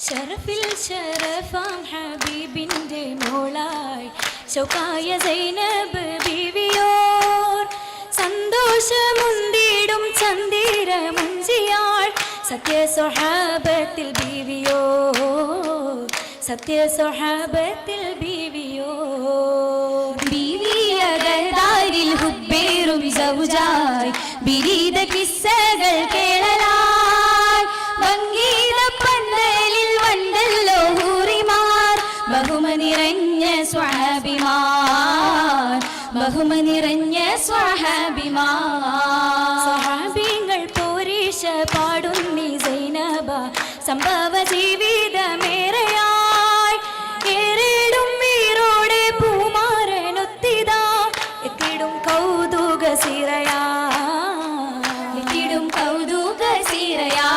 ഷറഫിൽ ഷറഫാം ഹബീബിൻ്റെ മോളായി ശൗക്കായ സൈനബ് ബീവിയോർ സന്തോഷമുന്തിടും ചന്ദിര മുഞ്ചിയാൾ സത്യ സ്വഹാബത്തിൽ ബീവിയോർ സത്യ സ്വഹാബത്തിൽ ബീവിയോർ ബീവിയകൾദാരിൽ ഹുബ്ബേറും സൗജായി ബിരീദ കിസ്സകൾ കേളലായി ഭംഗീത പന്തലിൽ വണ്ടല്ലോ ഹൂറിമാർ ബഹുമനിറഞ്ഞ സ്വഹാബിമാർ ബഹുമനിറഞ്ഞ സ്വഹാബിമാർ സ്വഹാബികൾ പോരീശ പാടുന്നി സൈനബ സംഭവ ജീവിതമേറെയായി ഏറിടും വീരോടെ പൂമാരനൊത്തിതാ എത്തിടും കൗതുക സിറയാ എത്തിടും കൗതുക സിറയാ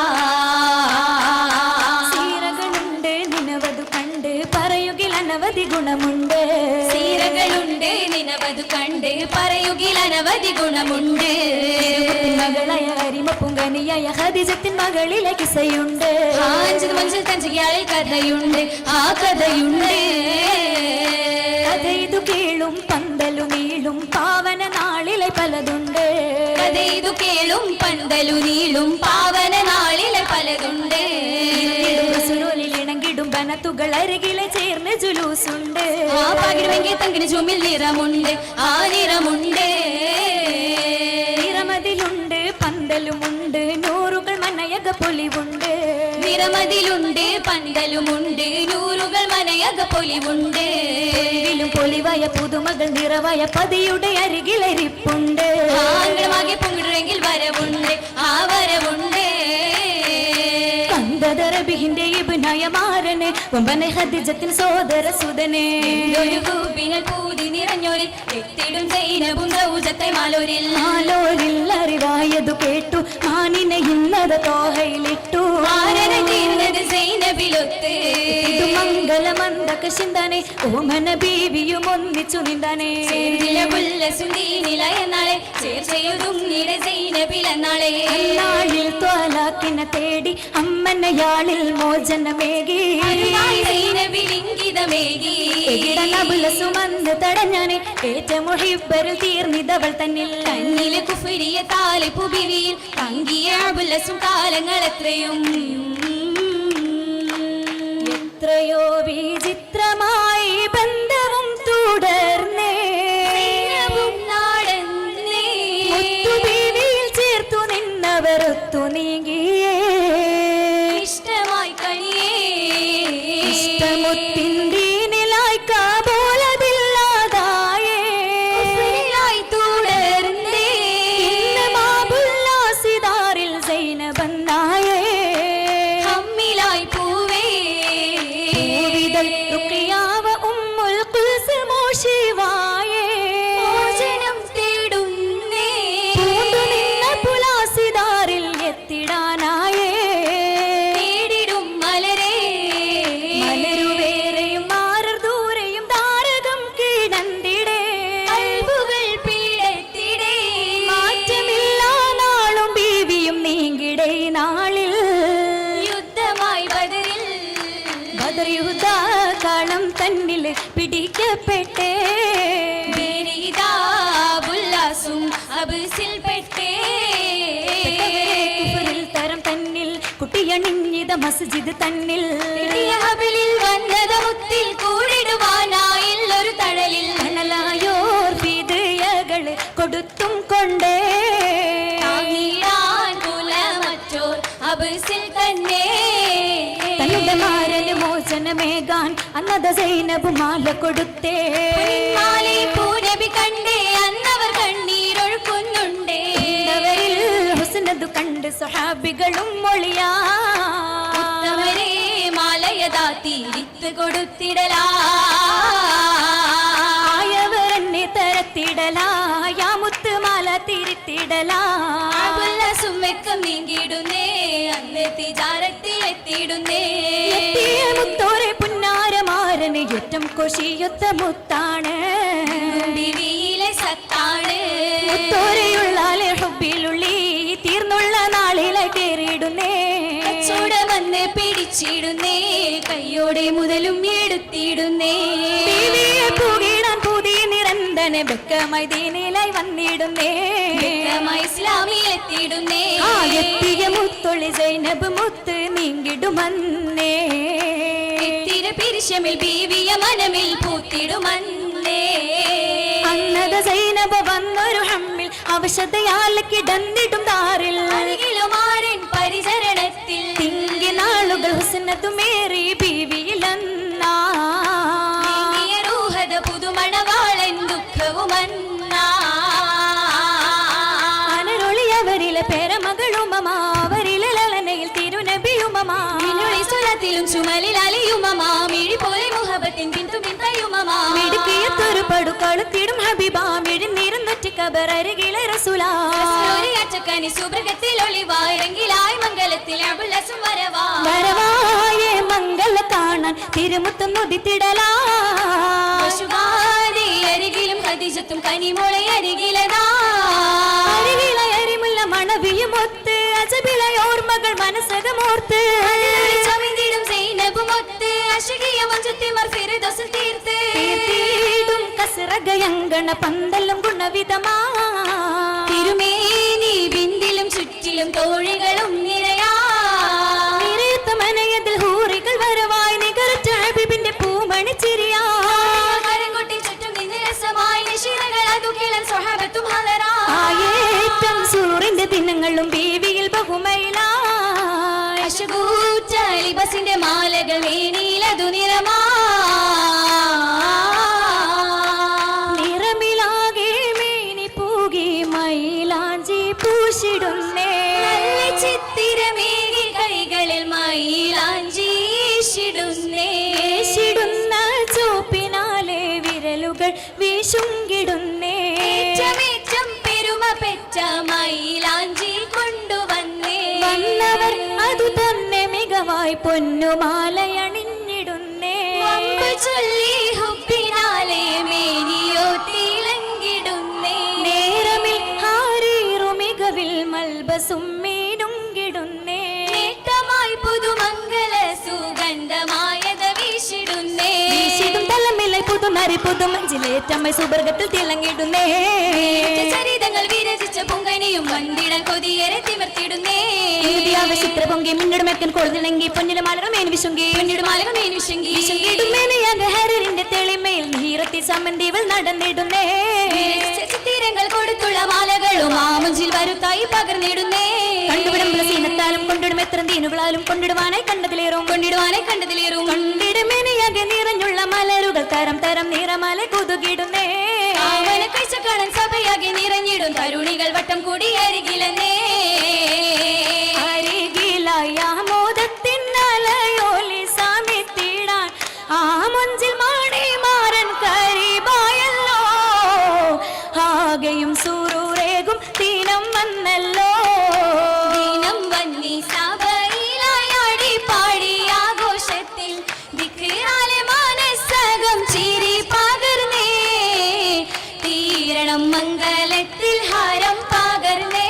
സീറകളുണ്ട് നിനവതു കണ്ട് പറയുകിൽ അനവധി ഗുണമുണ്ട് സീറകളുണ്ട് നിനവതു കണ്ട് പറയുകിൽ അനവധി ഗുണമുണ്ട് മകളായ അരിമപ്പുങ്കനിയായ ഖദീജത്തിൻ മകളിലെ കിസയുണ്ട് മഞ്ചൽ തഞ്ചിയാളിൽ കഥയുണ്ട് ആ കഥയുണ്ട് കഥയിതു കേളും പന്തലു നീളും പാവന നാളിലെ പലതുണ്ട് കഥയിതു കേളും പന്തലു നീളും പാവന നാളിലെ പലതുണ്ട് ഇണങ്ങിടും ബനത്തുകൾ അരികിലെ ചേർന്ന് ജുലൂസുണ്ട് ആ പകിടുമെങ്കിൽ തങ്കിന് ചുമിൽ നിറമുണ്ട് ആ നിറമുണ്ട് നിറമതിലുണ്ട് പന്തലുമുണ്ട് നൂറുകൾ മനയക പൊലിവുണ്ട് നിറമതിലുണ്ട് പന്തലുമുണ്ട് നൂറുകൾ മനയക പൊലിവുണ്ട് പൊലിവായ പുതുമകൾ നിറവായ പതിയുടെ അരികിലരിപ്പുണ്ട് ആംഗളമാകെ പൊങ്ങിടുമെങ്കിൽ വരവുണ്ട് ആ വരവുണ്ട് കന്തദറബിഹിന്റെ ഇബ്നായ മാരനെ വമ്പനെ ഖദീജത്തിൻ സോദര സുദനെ ഒരു കൂപ്പിനൽ പൂതി നിറഞ്ഞോരിൽ എത്തിടും സൈനബും സൗജത്തെ മാലോരിൽ മാലോരിൽ അറിവായതു കേട്ടു മാനിനെ ഇന്നത് തോഹയിലിട്ടു ആരനെ തീർന്നത് സൈനബിലൊത്ത് മംഗളമന്ദക ചിന്തനെ ഓമന ബീവിയും ഒന്നിച്ചു നിന്താനെ സുന്ദീനിലയനാളെ ചേർച്ചയുതും നിട സൈനബിലെന്നാളെ നാളിൽ ത്വലാക്കിനെ തേടി അമ്മനയാളിൽ മോചനമേകി സൈനബിലിംഗിതമേകി സുമന്ത് തടഞ്ഞാനെ ഏറ്റമുഹിബരിൽ തീർന്നിതവൾ തന്നിൽ തന്നിലെ കുഫരിയ താലെ പുബിവിയിൽ തങ്കിയ അബുലസും കാലങ്ങൾ എത്രയും എത്രയോ വിചിത്രമായി ബന്ധവും തുടർന്നേ നാടന്നേ ബീവിയിൽ ചേർത്തു നിന്നവർ ഒത്തു നീങ്ങിയേ ഇഷ്ടമായി കണിയേ ഇഷ്ടമുത്തിന്റീനിലായി കാബോലതില്ലാതായേ തുടർന്നേ ഇന്ന് മാബുല്ലാസിദാറിൽ സൈനബന്നായേ അമ്മിലായി പൂവേ പൂവിതൽ റുഖിയാവ ഉമ്മുൽ ഖുൽസുമോ ശിവായേ മോചനം തേടുന്നേ പൂണ്ടു നിന്ന പുലാസിദാറിൽ എത്തിടാനായേ തേടിടും മലരേ മലരുവേറെയും മാറർ ദൂരെയും താരകം കിടന്നിടേ അൽബുകൾ പീഡത്തിടേ മാറ്റമില്ലാ നാളും ബീവിയും നീങ്ങിടേ നാളിൽ യുദ്ധമായി ബദറിൽ ബദർ യുദ്ധ കാളം തന്നിൽ പിടിക്കപ്പെട്ടേ ബുല്ലാസും അബ്സിൽ പെട്ടേ കുഫറിൽ തരം തന്നിൽ കുട്ടിയണിഞ്ഞിത മസ്ജിദ് തന്നിൽ ഹബിലിൽ വന്നത് മുത്തിൽ കൂടിടുവാനായില്ലൊരു തഴലിൽ കണലായോർ വിതയകൾ കൊടുത്തും കൊണ്ടേ താങ്ങിടാൻ കുലമറ്റോർ അബ്സിൽ തന്നെ തന്റെ മാരന് മോചനമേകാൻ അന്നത സൈനബ് മാല കൊടുത്തേ മാലി പൂനബി കണ്ടേ അന്നവർ കണ്ണീരൊഴുക്കുന്നുണ്ടേ അവരിൽ ഹുസ്നതു കണ്ട് സ്വഹാബികളും മൊഴിയാ ഉത്തമരേ മാലയതാ തീരിത്ത് കൊടുത്തിടലാ ആയവരെന്നെ തരത്തിടലായ മുത്തുമാല തിരുത്തിടലാ സുമ്മക്കം നീങ്ങിടുന്നേ അന്ന് തിജാരത്തിൽ എത്തിയിടുന്നേ എത്തിയ മുത്തോരെ പുന്നാരമാരന് ഏറ്റം കൊഷിയൊത്ത മുത്താണ് ബിവിയിലെ സത്താണ് മുത്തോരെയുള്ളാലെ ഹുബിലുള്ളി തീർന്നുള്ള നാളിലെ കേറിയിടുന്നേ ചൂടമെന്ന് പിടിച്ചു വെച്ചിടുന്നേ കയ്യോടെ മുതലും എടുത്തിടുന്നേ ബീവിയെ പൂകിടാൻ പുതിയ നിരന്തനെ ബക്കമായി ദീനിലായി വന്നിടുന്നേ ഇസ്ലാമിലെത്തിടുന്നേ എത്തിയ മുത്തൊളി സൈനബ് മുത്ത് നീങ്ങിടുമന്നേ എത്തിര പിരിശമിൽ ബീവിയ മനമിൽ പൂത്തിടുമന്നേ അന്നത സൈനബ് വന്നൊരു ഹമ്മിൽ അവശതയാൽ കിടന്നിടും താറിൽ അരികിലുമാരൻ പരിചരണത്തിൽ തിങ്ങി നാളുകൾ ഹുസ്നത്തുമേറി ബീവിയിലെന്നാ റൂഹത പുതുമണവാളൻ ദുഃഖവുമന്നാ അനരൊളിയവരിലെ പേരമകളുമമാ അവരിലെ ലലനയിൽ തിരുനബിയുമമാ സുലത്തിലും ചുമലിൽ അലിയുമമാ മിഴി പോലെ മുഹബത്തിൻ പിന്തുമിന്തയുമമാ മിടുക്കിയത്തൊരു പടുക്കളുത്തിടും ഹബീബാ മിഴിന്നിരുന്നൊറ്റ കബറരികിലെ റസൂലാ അച്ചക്കനി സുബ്രഹത്തിൽ ഒളിവായിരങ്കിലായി മംഗലത്തിൽ അബുലസും വരവാ വരവായേ മംഗല കാണാൻ തിരുമുത്തം നുദിത്തിടലാ പശുകാരി അരികിലും ഖദീജത്തും കനിമോളെ അരികിലതാ അരികിലെ അരിമുല്ല മണവിയുമൊത്ത് അജബിലെ ഓർമ്മകൾ മനസ്സകമോർത്ത് ചമിന്തിടും സൈനബുമൊത്ത് അശകിയ മഞ്ചത്തിമർ ഫിർദൗസിൽ തീർത്ത് തീർത്തിടും കസറകയങ്കണ പന്തലും ഗുണവിധമാ തിരുമേനി ബിന്ദിലും ചുറ്റിലും തോഴികളും നിരയാ നിരയത്ത മനയതിൽ ഹൂറികൾ വരവായി നികരറ്റ ഹബീബിന്റെ പൂമണി ചിരിയാ കരംകൊട്ടി ചുറ്റും നിന്ന് രസമായി നിശിരകൾ അതു കിളൻ സ്വഹാബത്തും ഹലറാ ആയേറ്റം സൂറിന്റെ ദിനങ്ങളും ബീവിയിൽ ബഹുമയിലാ അശകൂറ്റ ലിബസിന്റെ മാലകൾ വേണിയിലതു നിറമാ നിറമിലാകെ മേനി പൂകി മൈലാഞ്ചി പൂശിടുന്നേ ചിത്തിരമേകി കൈകളിൽ മയിലാഞ്ചീഷിടുന്നേ ശിടുന്ന ചോപ്പിനാലെ വിരലുകൾ വീശുങ്കിടുന്നേ ഏറ്റമേറ്റം പെരുമ പെറ്റ മയിലാഞ്ചി കൊണ്ടുവന്നേ വന്നവർ അതു തന്നെ മികവായി പൊന്നുമാലയണിഞ്ഞിടുന്നേ വമ്പു ചൊല്ലി ഹുബിനാലെ മേനിയോ തിളങ്ങിടുന്നേ നേരമിൽ ഹാരീറു മികവിൽ മൽബസും മീനുങ്കിടുന്നേ നേട്ടമായി പുതുമംഗല സുഗന്ധമായത് വീശിടുന്നേ വീശിടും തലമിലെ പുതുമറി പുതുമഞ്ചിലേറ്റമ്മ സുബർഗത്തിൽ തിളങ്ങിടുന്നേ ചരിതങ്ങൾ വിരചിച്ച പൊങ്കനിയും വന്തിട കൊതിയേറെ തിമർത്തിടുന്നേ ചിത്ര പൊങ്കി മിന്നിടുമെക്കൻ കൊഴുതിണങ്ങി പൊന്നിലെ മാലകൾ മേൻ വിശുങ്കി പൊന്നിടുമാലകൾ മേൻ വിശുങ്കി വിശുങ്കിടുമേനയാകെ ഹരിന്റെ തെളിമയിൽ നീറത്തി സമന്തിവൾ നടന്നിടുന്നേ ചിത്തിരങ്ങൾ കൊടുത്തുള്ള മാലകളും ആമുഞ്ചിൽ വരുത്തായി പകർന്നിടുന്നേ കണ്ടുവിടുമ്പോൾ സീനത്താലും കൊണ്ടിടും എത്ര തീനുകളാലും കൊണ്ടിടുവാനായി കണ്ടതിലേറും കൊണ്ടിടുമേനയാകെ നിറഞ്ഞുള്ള മലരുകൾ തരം തരം നിറമാല കുതുകിടുന്നേ കഴിച്ച കാണാൻ സഭയാകെ നിറഞ്ഞിടും തരുണികൾ വട്ടം കൂടി അരികിലെന്നേ അരികിലായ മോദത്തിന്നലയോലി സാമിത്തിടാൻ ആ മുഞ്ചിൽ മാടി മാറൻ കരീബായല്ലോ ആകെയും സൂറൂരേകും തീനം വന്നല്ലോ ദീനം വന്നി സഭയിലായാടി പാടി ആഘോഷത്തിൽ ദിക്റാലെ മനസ്സകം ചിരി പകർന്നേ തീരണം മംഗലത്തിൽ ഹരം പകർന്നേ